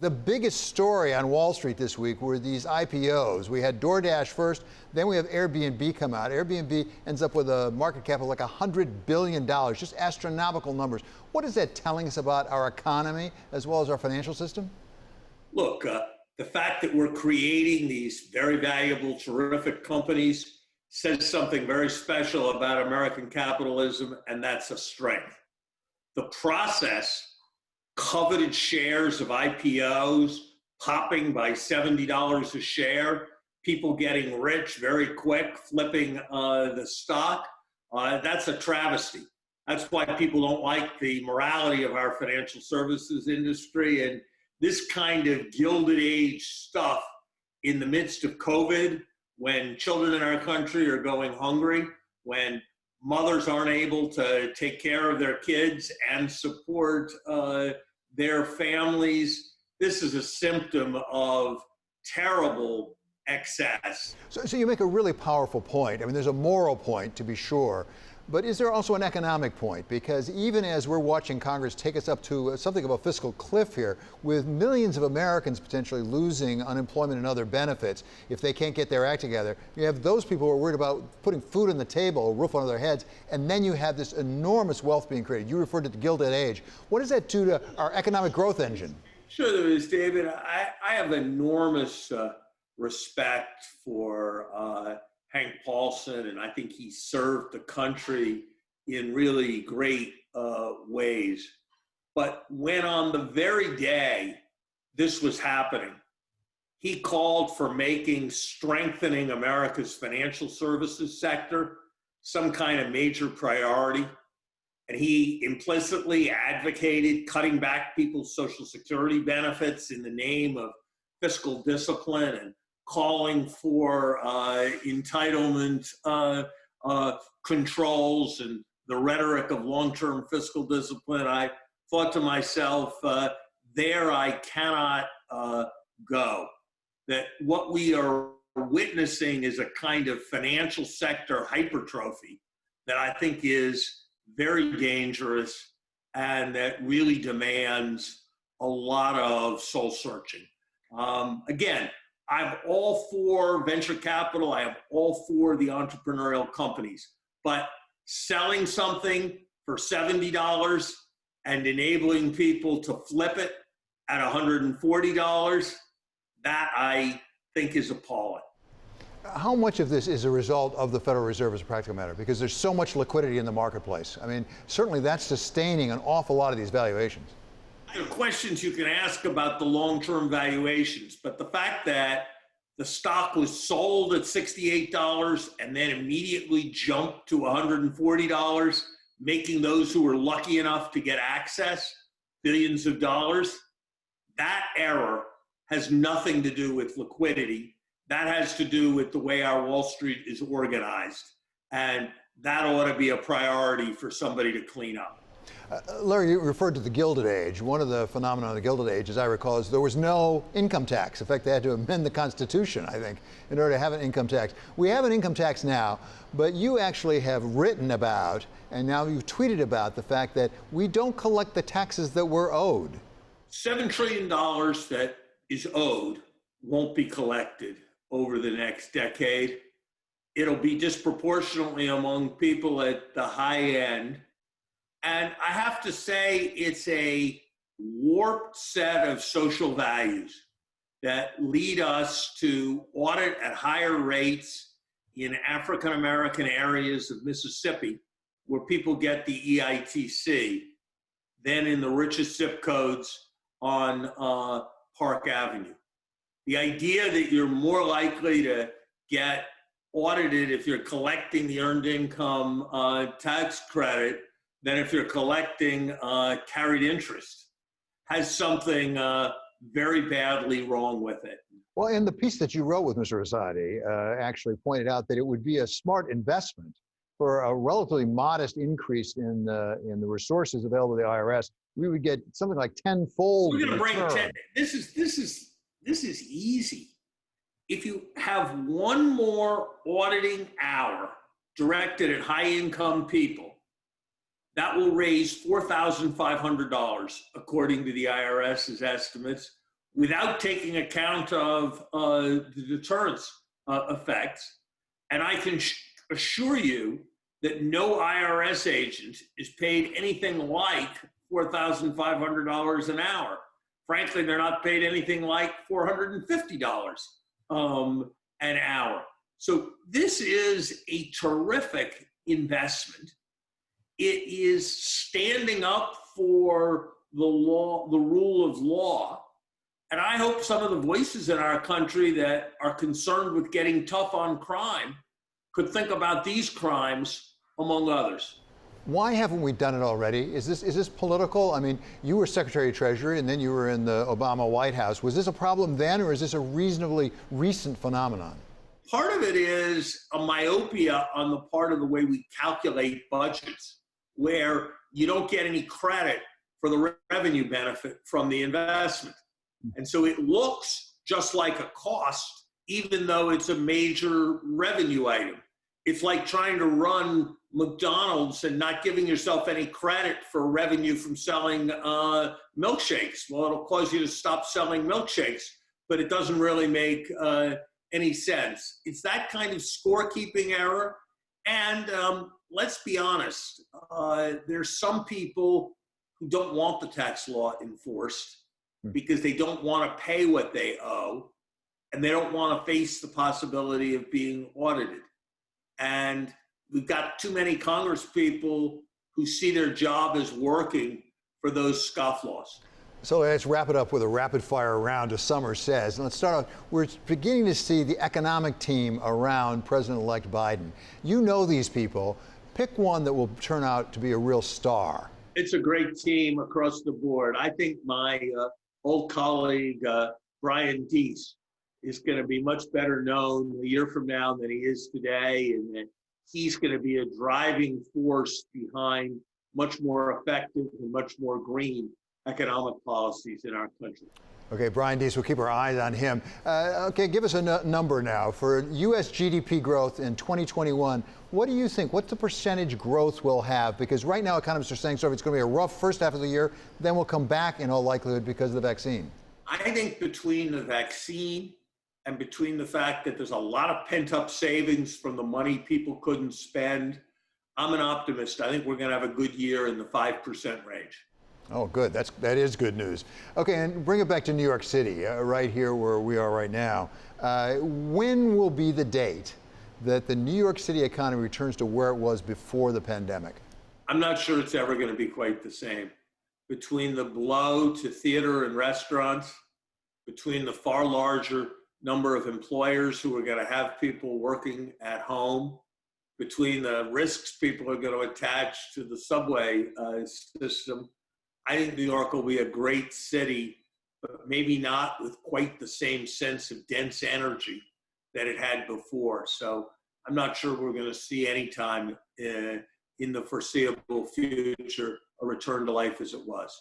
The biggest story on Wall Street this week were these IPOs. We had DoorDash first, then we have Airbnb come out. Airbnb ends up with a market cap of like $100 billion, just astronomical numbers. What is that telling us about our economy as well as our financial system? Look, the fact that we're creating these very valuable, terrific companies says something very special about American capitalism, and that's a strength. The process, coveted shares of IPOs popping by $70 a share, people getting rich very quick, flipping the stock, that's a travesty. That's why people don't like the morality of our financial services industry. And this kind of Gilded Age stuff in the midst of COVID, when children in our country are going hungry, when mothers aren't able to take care of their kids and support their families, this is a symptom of terrible excess. So you make a really powerful point. I mean, there's a moral point, to be sure, but is there also an economic point? Because even as we're watching Congress take us up to something of a fiscal cliff here, with millions of Americans potentially losing unemployment and other benefits if they can't get their act together, you have those people who are worried about putting food on the table, a roof over their heads, and then you have this enormous wealth being created. You referred to the Gilded Age. What does that do to our economic growth engine? Sure there is, David. I have enormous respect for Hank Paulson, and I think he served the country in really great ways. But when on the very day this was happening, he called for making strengthening America's financial services sector some kind of major priority. And he implicitly advocated cutting back people's Social Security benefits in the name of fiscal discipline and calling for entitlement controls and the rhetoric of long-term fiscal discipline. I thought to myself, there I cannot go. That what we are witnessing is a kind of financial sector hypertrophy that I think is very dangerous and that really demands a lot of soul searching. Again, I'm all for venture capital. I am all for the entrepreneurial companies. But selling something for $70 and enabling people to flip it at $140, that I think is appalling. How much of this is a result of the Federal Reserve as a practical matter? Because there's so much liquidity in the marketplace. I mean, certainly that's sustaining an awful lot of these valuations. There are questions you can ask about the long-term valuations, but the fact that the stock was sold at $68 and then immediately jumped to $140, making those who were lucky enough to get access billions of dollars, that error has nothing to do with liquidity. That has to do with the way our Wall Street is organized, and that ought to be a priority for somebody to clean up. Larry, you referred to the Gilded Age. One of the phenomena of the Gilded Age, as I recall, is there was no income tax. In fact, they had to amend the Constitution, I think, in order to have an income tax. We have an income tax now, but you actually have written about, and now you've tweeted about, the fact that we don't collect the taxes that we're owed. $7 trillion that is owed won't be collected over the next decade. It'll be disproportionately among people at the high end. And I have to say, it's a warped set of social values that lead us to audit at higher rates in African-American areas of Mississippi, where people get the EITC, than in the richest zip codes on Park Avenue. The idea that you're more likely to get audited if you're collecting the earned income tax credit than if you're collecting carried interest has something very badly wrong with it. Well, in the piece that you wrote with Mr. Rosati, actually pointed out that it would be a smart investment for a relatively modest increase in the resources available to the IRS. We would get something like tenfold. We're going to bring 10. This is easy. If you have one more auditing hour directed at high-income people, that will raise $4,500, according to the IRS's estimates, without taking account of the deterrence effects. And I can assure you that no IRS agent is paid anything like $4,500 an hour. Frankly, they're not paid anything like $450 an hour. So this is a terrific investment. It is standing up for the law, the rule of law. And I hope some of the voices in our country that are concerned with getting tough on crime could think about these crimes, among others. Why haven't we done it already? Is this political? I mean, you were Secretary of Treasury and then you were in the Obama White House. Was this a problem then, or is this a reasonably recent phenomenon? Part of it is a myopia on the part of the way we calculate budgets, where you don't get any credit for the revenue benefit from the investment. And so it looks just like a cost, even though it's a major revenue item. It's like trying to run McDonald's and not giving yourself any credit for revenue from selling milkshakes. Well, it'll cause you to stop selling milkshakes, but it doesn't really make any sense. It's that kind of scorekeeping error. And let's be honest, there's some people who don't want the tax law enforced because they don't want to pay what they owe, and they don't want to face the possibility of being audited. And we've got too many Congress people who see their job as working for those scofflaws. So let's wrap it up with a rapid fire round, as Summer says. And let's start off. We're beginning to see the economic team around President-elect Biden. You know these people. Pick one that will turn out to be a real star. It's a great team across the board. I think my old colleague, Brian Deese, is going to be much better known a year from now than he is today, and that he's going to be a driving force behind much more effective and much more green economic policies in our country. Okay, Brian Deese, we'll keep our eyes on him. Okay, give us a number now. For U.S. GDP growth in 2021, what do you think? What's the percentage growth we'll have? Because right now economists are saying it's going to be a rough first half of the year, then we'll come back in all likelihood because of the vaccine. I think between the vaccine and between the fact that there's a lot of pent-up savings from the money people couldn't spend, I'm an optimist. I think we're going to have a good year in the 5% range. Oh, good. That is good news. Okay, and bring it back to New York City, right here where we are right now. When will be the date that the New York City economy returns to where it was before the pandemic? I'm not sure it's ever going to be quite the same. Between the blow to theater and restaurants, between the far larger number of employers who are going to have people working at home, between the risks people are going to attach to the subway system, I think New York will be a great city, but maybe not with quite the same sense of dense energy that it had before. So I'm not sure we're going to see any time in the foreseeable future a return to life as it was.